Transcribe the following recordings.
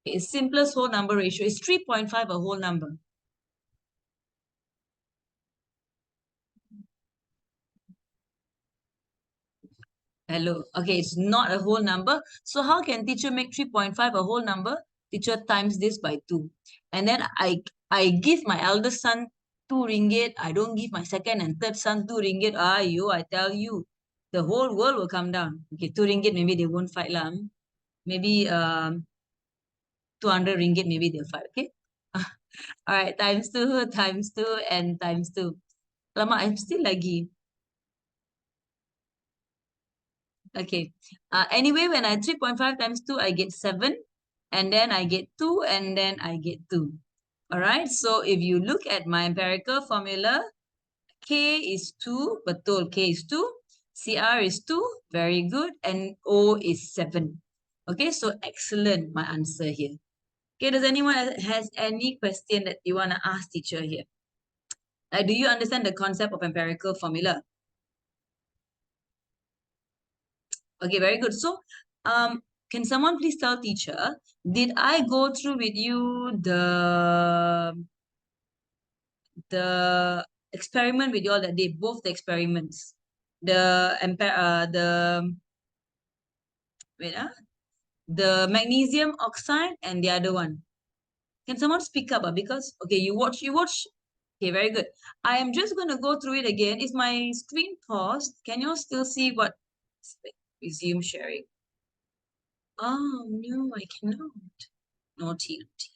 Its simplest whole number ratio is 3.5, a whole number. Hello. Okay, it's not a whole number. So how can teacher make 3.5 a whole number? Teacher times this by 2. And then I give my eldest son 2 ringgit. I don't give my second and third son 2 ringgit. Ayo, I tell you, the whole world will come down. Okay, 2 ringgit, maybe they won't fight lah. Maybe 200 ringgit, maybe they'll fight. Okay. All right, times 2, times 2, and times 2. Lama, I'm still lagi. Okay. Anyway, when I 3.5 times 2, I get 7. And then I get 2, and then I get 2. All right. So if you look at my empirical formula, K is 2, betul, K is 2. CR is 2, very good. And O is 7. Okay, so excellent, my answer here. Okay, does anyone has any question that you want to ask teacher here? Do you understand the concept of empirical formula? Okay, very good. So, can someone please tell teacher, did I go through with you the experiment with you all that day, both the experiments, the wait the magnesium oxide and the other one. Can someone speak up? Because okay, you watch. Okay, very good. I am just going to go through it again. Is my screen paused? Can you still see what? Resume sharing. Oh no, I cannot. Naughty, naughty.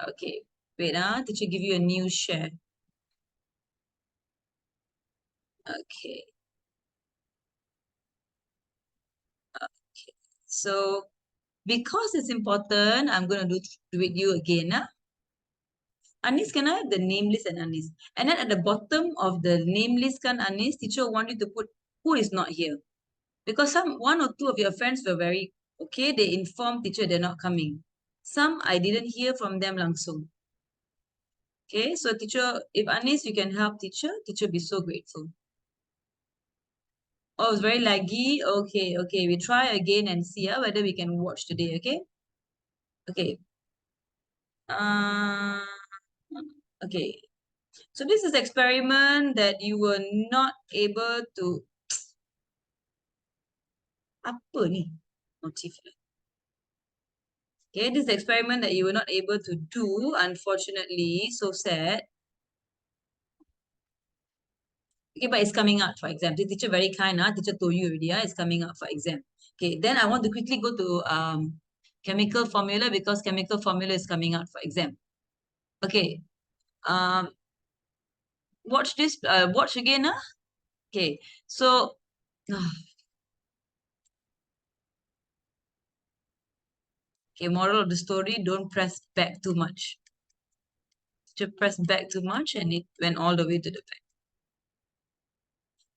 Okay, wait, teacher give you a new share. Okay, okay. So because it's important, I'm gonna do it you again. Anis, can I have the name list and Anis? And then at the bottom of the name list, can Anis, teacher want you to put who is not here. Because one or two of your friends were very okay, they informed teacher they're not coming. Some I didn't hear from them langsung. Okay, so teacher, if Anis, you can help teacher be so grateful. Oh, it's very laggy. Okay, okay. We try again and see whether we can watch today. Okay. Okay. Uh, okay. So this is experiment that you were not able to. Apa ni? Motif. Okay, this experiment that you were not able to do, unfortunately. So sad. Okay, but it's coming out for exam. The teacher very kind. Teacher told you already. It's coming out for exam. Okay, then I want to quickly go to chemical formula because chemical formula is coming out for exam. Okay. Um, watch this. Watch again. Okay. So, okay. Moral of the story: don't press back too much. To press back too much, and it went all the way to the back.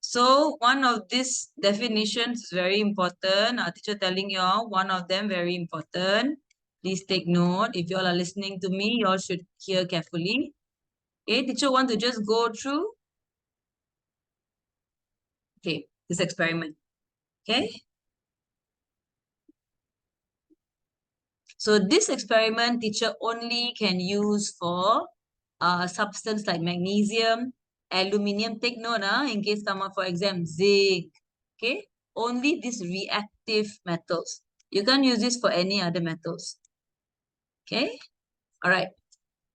So one of these definitions is very important. Our teacher telling you all one of them very important. Please take note. If you all are listening to me, you all should hear carefully. Okay, teacher want to just go through. Okay, this experiment. Okay. So this experiment teacher only can use for substance like magnesium, aluminium. Take note in case come up for exam, zinc. Okay, only these reactive metals. You can't use this for any other metals. Okay, all right.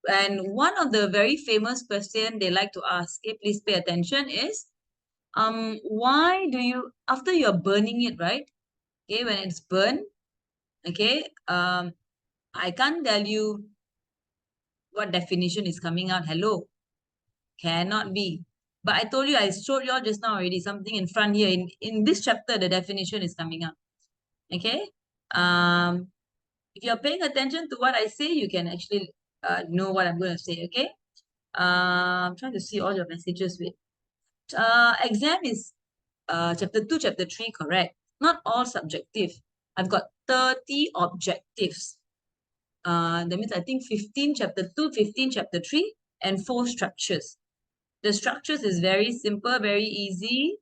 And one of the very famous question they like to ask, okay, please pay attention, is why do you, after you're burning it, right? Okay, when it's burned, okay, I can't tell you what definition is coming out. Hello, cannot be. But I told you, I showed you all just now already, something in front here. In this chapter, the definition is coming out. Okay. If you're paying attention to what I say, you can actually know what I'm going to say. Okay. I'm trying to see all your messages with. Exam is chapter 2, chapter 3, correct? Not all subjective. I've got 30 objectives. That means I think 15 chapter 2, 15 chapter 3, and 4 structures. The structures is very simple, very easy.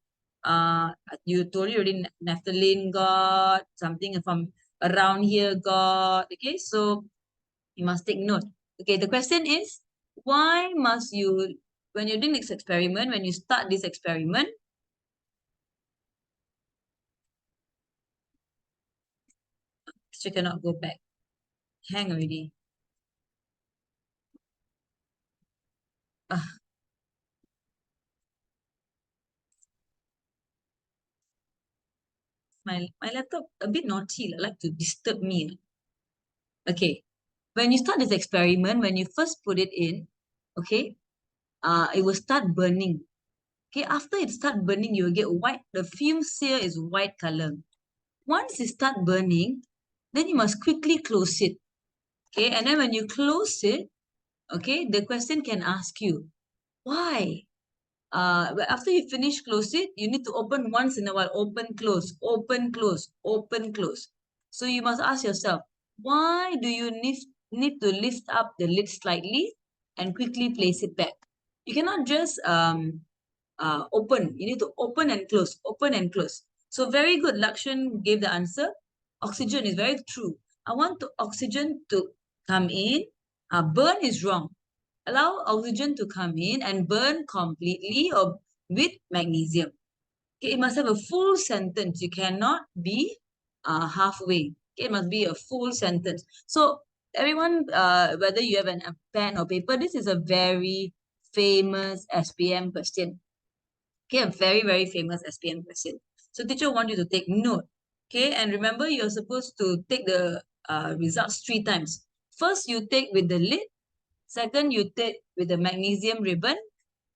You told you already, naphthalene got something from around here got, okay, so you must take note. Okay, the question is, why must you, when you're doing this experiment, when you start this experiment, you cannot go back. Hang already. Ah, my laptop a bit naughty, like to disturb me. Okay, when you start this experiment, when you first put it in, okay, it will start burning. Okay, after it start burning, you will get white. The fumes here is white color. Once it start burning, then you must quickly close it. Okay, and then when you close it, okay, the question can ask you, why? But after you finish close it, you need to open once in a while. Open, close, open, close, open, close. So you must ask yourself, why do you need to lift up the lid slightly and quickly place it back? You cannot just open. You need to open and close, open and close. So very good. Lakshan gave the answer. Oxygen is very true. I want oxygen to come in. Burn is wrong. Allow oxygen to come in and burn completely or with magnesium. Okay, it must have a full sentence. You cannot be halfway. Okay, it must be a full sentence. So everyone, whether you have a pen or paper, this is a very famous SPM question. Okay, a very, very famous SPM question. So teacher want you to take note. Okay, and remember you're supposed to take the results 3 times. First, you take with the lid. Second, you take with the magnesium ribbon.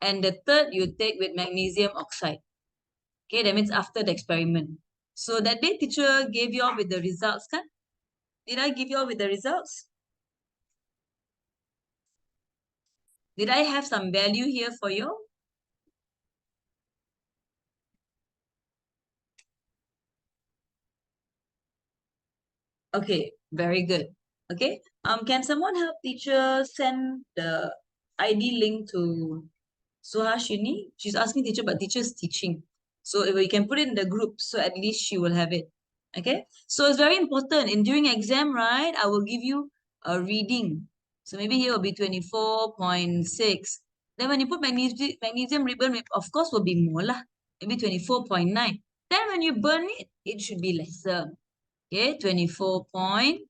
And the third, you take with magnesium oxide. Okay, that means after the experiment. So that day, teacher gave you all with the results, kan? Did I give you all with the results? Did I have some value here for you? Okay, very good. Okay, can someone help teacher send the ID link to Suhashini? She's asking teacher, but teacher's teaching. So if we can put it in the group, so at least she will have it. Okay, so it's very important. In during exam, right, I will give you a reading. So maybe here will be 24.6. Then when you put magnesium ribbon, of course, will be more lah. Maybe 24.9. Then when you burn it, it should be lesser. Okay, 24 point,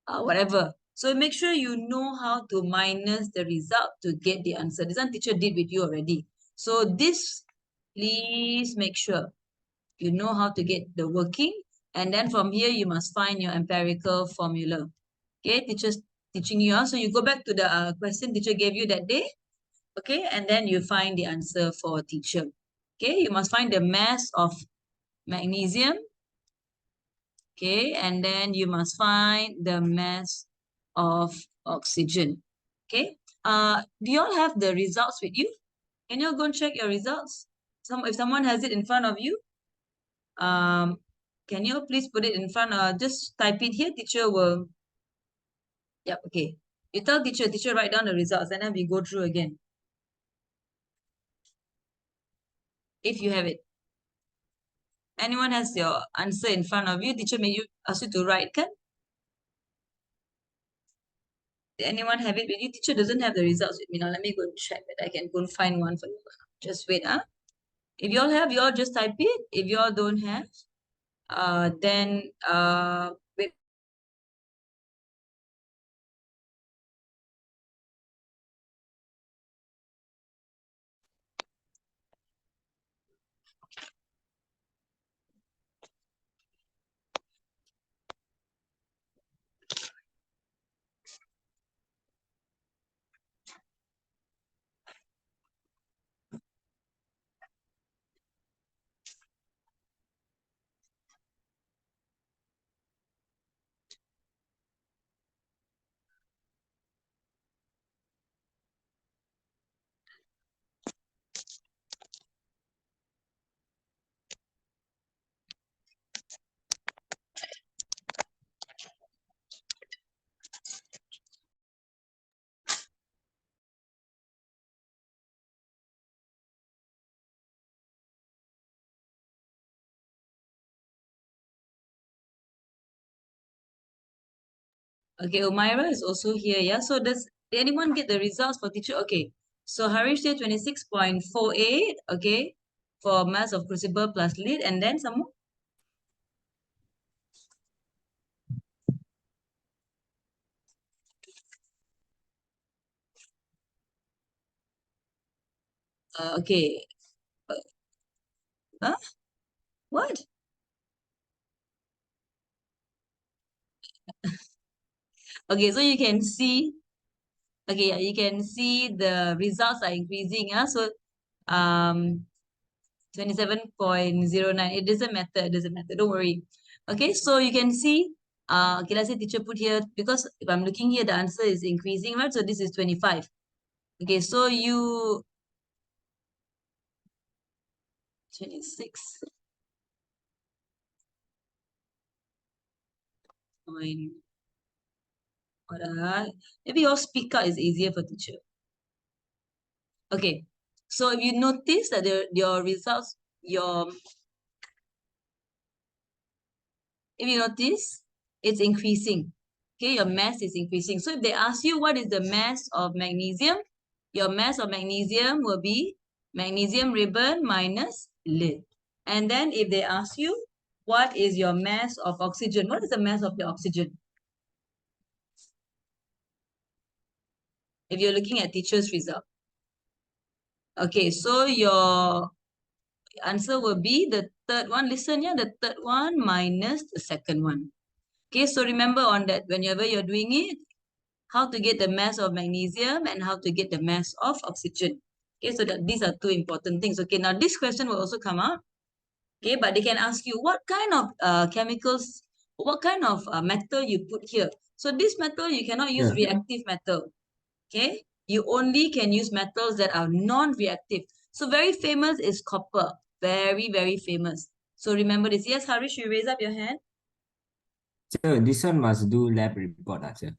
whatever. So make sure you know how to minus the result to get the answer. This one teacher did with you already. So this, please make sure you know how to get the working. And then from here, you must find your empirical formula. Okay, teacher's teaching you. So you go back to the question teacher gave you that day. Okay, and then you find the answer for teacher. Okay, you must find the mass of magnesium. Okay, and then you must find the mass of oxygen. Okay, do you all have the results with you? Can you all go and check your results? If someone has it in front of you, um, can you all please put it in front? Just type it here. Teacher will. Yep. Okay. You tell teacher. Teacher write down the results, and then we go through again. If you have it, anyone has your answer in front of you, teacher may you ask you to write. Can anyone have it with you? Teacher doesn't have the results with me now. Let me go and check that I can go and find one for you. Just wait. If you all have, you all just type it. If you all don't have, then wait. Okay, Umaira is also here, yeah? So does anyone get the results for teacher? Okay, so Harish said 26.48, okay, for mass of crucible plus lid, and then some more? Okay, uh, huh? What? Okay, so you can see, okay, yeah, you can see the results are increasing, yeah? So, 27.09. It doesn't matter. It doesn't matter. Don't worry. Okay, so you can see, okay, let's say teacher put here, because if I'm looking here, the answer is increasing, right? So this is 25. Okay, so you, 26 point, what, maybe your speaker is easier for teacher. Okay, so if you notice that your results, if you notice, it's increasing. Okay, your mass is increasing. So if they ask you what is the mass of magnesium, your mass of magnesium will be magnesium ribbon minus lid. And then if they ask you what is your mass of oxygen, what is the mass of your oxygen? If you're looking at teacher's result. Okay, so your answer will be the third one. Listen, yeah, the third one minus the second one. Okay, so remember on that, whenever you're doing it, how to get the mass of magnesium and how to get the mass of oxygen. Okay, so that these are two important things. Okay, now this question will also come out. Okay, but they can ask you what kind of chemicals, what kind of metal you put here. So this metal, you cannot use Yeah. reactive metal. Okay, you only can use metals that are non-reactive. So very famous is copper. Very, very famous. So remember this. Yes, Harish, you raise up your hand. So this one must do lab report, sir.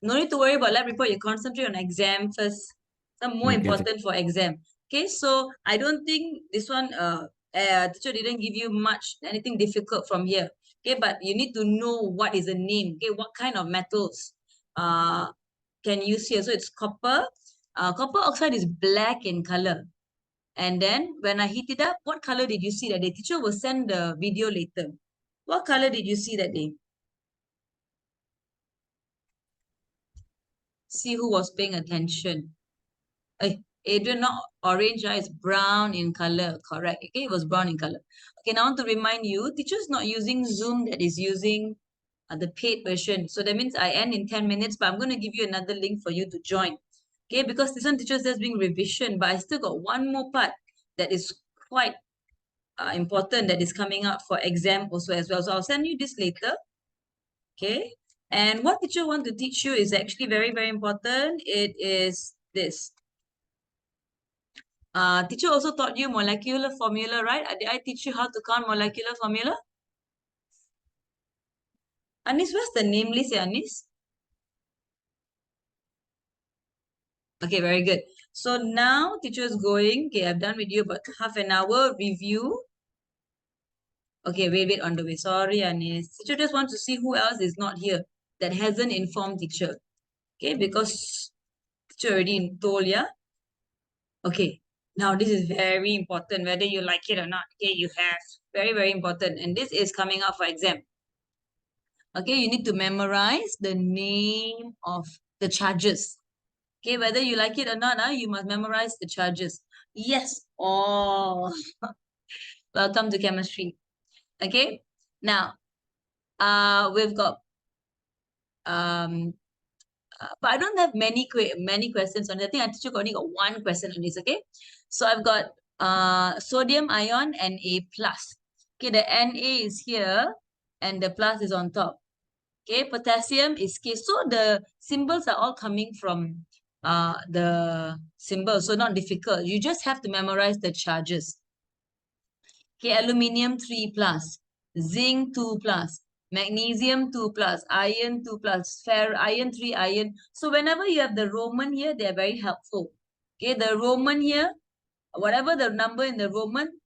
No need to worry about lab report. You concentrate on exam first. Some more Okay, sir. important for exam. Okay, so I don't think this one teacher didn't give you much anything difficult from here. Okay, but you need to know what is the name. Okay, what kind of metals can use here. So it's copper. Copper oxide is black in color. And then when I heat it up, what color did you see that day? Teacher will send the video later. What color did you see that day? See who was paying attention. Adrian, not orange, right? It's brown in color. Correct. Okay, it was brown in color. Okay, now I want to remind you, teacher's not using Zoom, that is using the paid version. So that means I end in 10 minutes, but I'm going to give you another link for you to join. Okay, because this one teacher's just doing revision, but I still got one more part that is quite important that is coming up for exam also as well. So I'll send you this later. Okay. And what teacher want to teach you is actually very, very important. It is this. Teacher also taught you molecular formula, right? Did I teach you how to count molecular formula? Anis, where's the name list, Anis? Okay, very good. So now teacher is going. Okay, I've done with you about half an hour review. Okay, wait on the way. Sorry, Anis. Teacher just wants to see who else is not here that hasn't informed teacher. Okay, because teacher already told, yeah? Okay, now this is very important, whether you like it or not. Okay, you have. Very, very important. And this is coming up for exam. Okay, you need to memorize the name of the charges. Okay, whether you like it or not, you must memorize the charges. Yes. Oh, welcome to chemistry. Okay, now we've got but I don't have many questions on it. I think I teacher only got one question on this. Okay, so I've got sodium ion Na plus. Okay, the Na is here and the plus is on top. Okay, potassium is K. So the symbols are all coming from the symbols, so not difficult. You just have to memorize the charges. Okay, aluminium 3 plus, zinc 2 plus, magnesium 2 plus, iron 2 plus, iron 3 iron. So whenever you have the Roman here, they are very helpful. Okay, the Roman here, whatever the number in the Roman,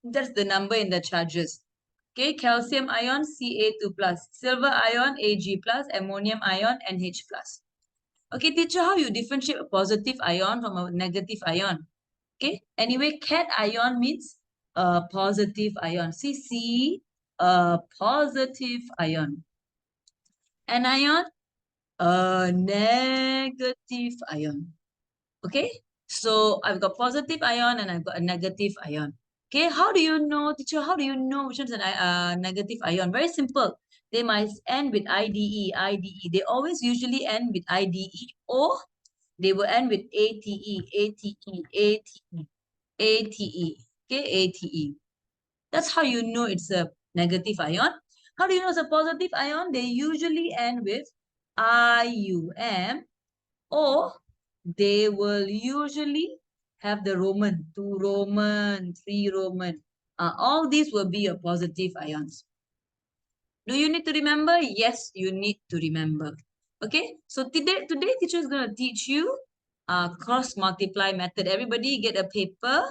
that's the number in the charges. Okay, calcium ion Ca2 plus, silver ion Ag plus, ammonium ion NH plus. Okay, teacher, how you differentiate a positive ion from a negative ion? Okay, anyway, cation means a positive ion. See, a positive ion. Anion, a negative ion. Okay, so I've got positive ion and I've got a negative ion. Okay, how do you know, teacher, how do you know which one's a negative ion? Very simple. They must end with IDE, IDE. They always usually end with IDE, or they will end with ATE, ATE, ATE, ATE. Okay, ATE. That's how you know it's a negative ion. How do you know it's a positive ion? They usually end with IUM, or they will usually have the Roman, 2 Roman, 3 Roman. All these will be your positive ions. Do you need to remember? Yes, you need to remember. Okay, so today teacher is going to teach you cross multiply method. Everybody get a paper,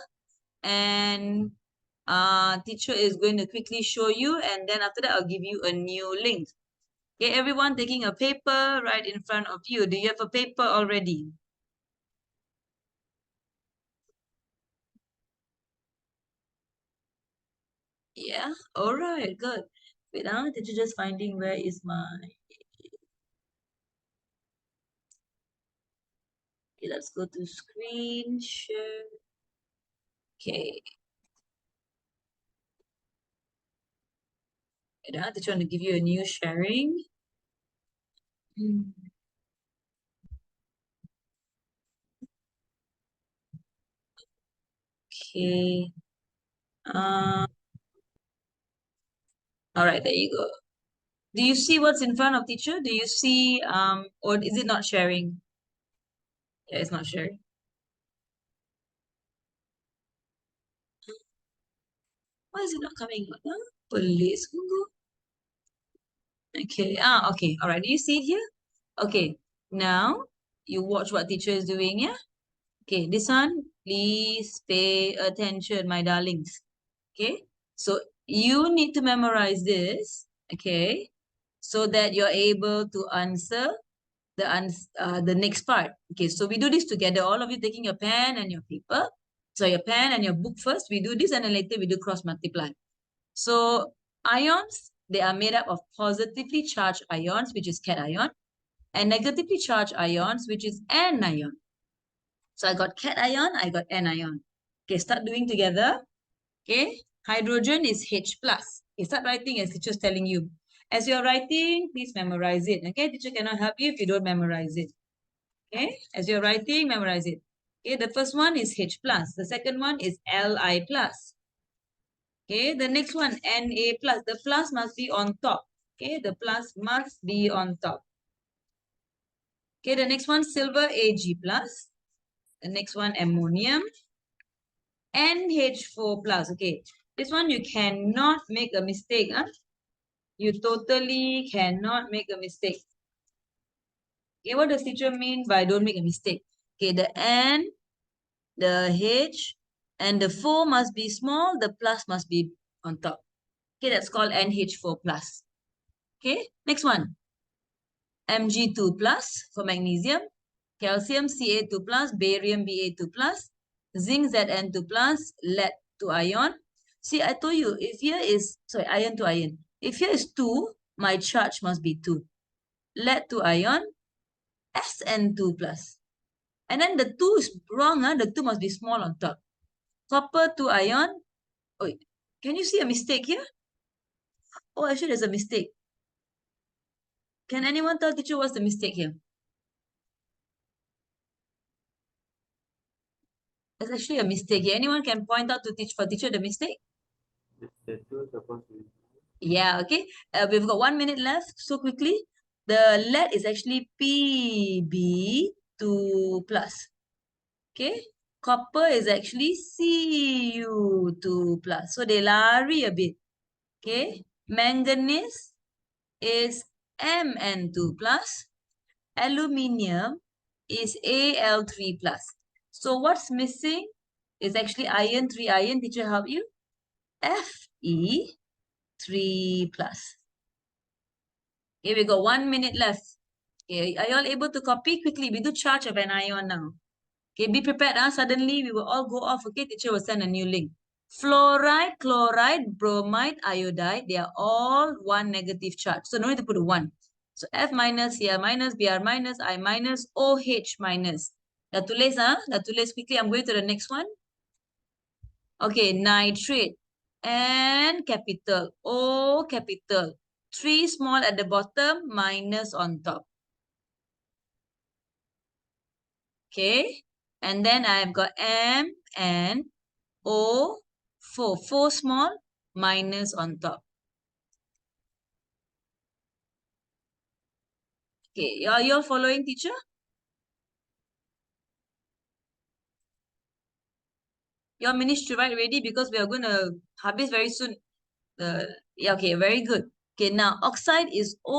and teacher is going to quickly show you, and then after that I'll give you a new link. Okay, everyone taking a paper right in front of you. Do you have a paper already? Yeah, all right, good. Wait, teacher just finding where is my. Okay, let's go to screen share. Okay, wait, teacher want to give you a new sharing. Hmm, okay. Uh, all right, there you go. Do you see what's in front of teacher? Do you see or is it not sharing? Yeah, it's not sharing. Why is it not coming up? Huh? Police. Okay. Okay. All right. Do you see it here? Okay. Now you watch what teacher is doing, yeah? Okay, this one, please pay attention, my darlings. Okay, so you need to memorize this, okay, so that you're able to answer the next part. Okay, so we do this together. All of you taking your pen and your paper. So your pen and your book first. We do this and then later we do cross multiply. So ions, they are made up of positively charged ions, which is cation, and negatively charged ions, which is anion. So I got cation, I got anion. Okay, start doing together. Okay, hydrogen is H plus. Okay, start writing as teacher's telling you. As you're writing, please memorize it. Okay, teacher cannot help you if you don't memorize it. Okay, as you're writing, memorize it. Okay, the first one is H plus. The second one is Li plus. Okay, the next one, Na plus. The plus must be on top. Okay, the plus must be on top. Okay, the next one, silver Ag plus. The next one, ammonium. NH4 plus. Okay, this one you cannot make a mistake. Huh? You totally cannot make a mistake. Okay, what does teacher mean by don't make a mistake? Okay, the N, the H, and the 4 must be small, the plus must be on top. Okay, that's called NH4 plus. Okay, next one. Mg2 plus for magnesium, calcium Ca2 plus, barium Ba2 plus, zinc Zn2 plus, lead to ion. See, I told you, if here is, sorry, iron to iron. If here is 2, my charge must be 2. Lead to ion, Sn2 plus. And then the 2 is wrong, huh? The 2 must be small on top. Copper to ion. Oh, can you see a mistake here? Oh, actually, there's a mistake. Can anyone tell teacher what's the mistake here? There's actually a mistake here. Anyone can point out to teach for teacher the mistake? The two supposed to be. Yeah, okay. We've got 1 minute left. So quickly, the lead is actually Pb2 plus. Okay. Copper is actually Cu2 plus. So they lari a bit. Okay. Manganese is Mn2 plus. Aluminium is Al3 plus. So what's missing is actually iron, 3 iron. Teacher help you? Fe 3 plus. Okay, we got 1 minute left. Okay, are you all able to copy quickly? We do charge of an ion now. Okay, be prepared. Suddenly we will all go off. Okay, teacher will send a new link. Fluoride, chloride, bromide, iodide, they are all one negative charge. So no need to put a 1. So F minus, Cr minus, Br minus, I minus, OH minus. Dah tulis, Dah tulis quickly. I'm going to the next one. Okay, nitrate. N capital, O capital. 3 small at the bottom, minus on top. Okay. And then I've got M and O, 4. 4 small, minus on top. Okay, are you all following, teacher? You all managed to write already because we are going to habis very soon. Yeah, okay, very good. Okay, now oxide is O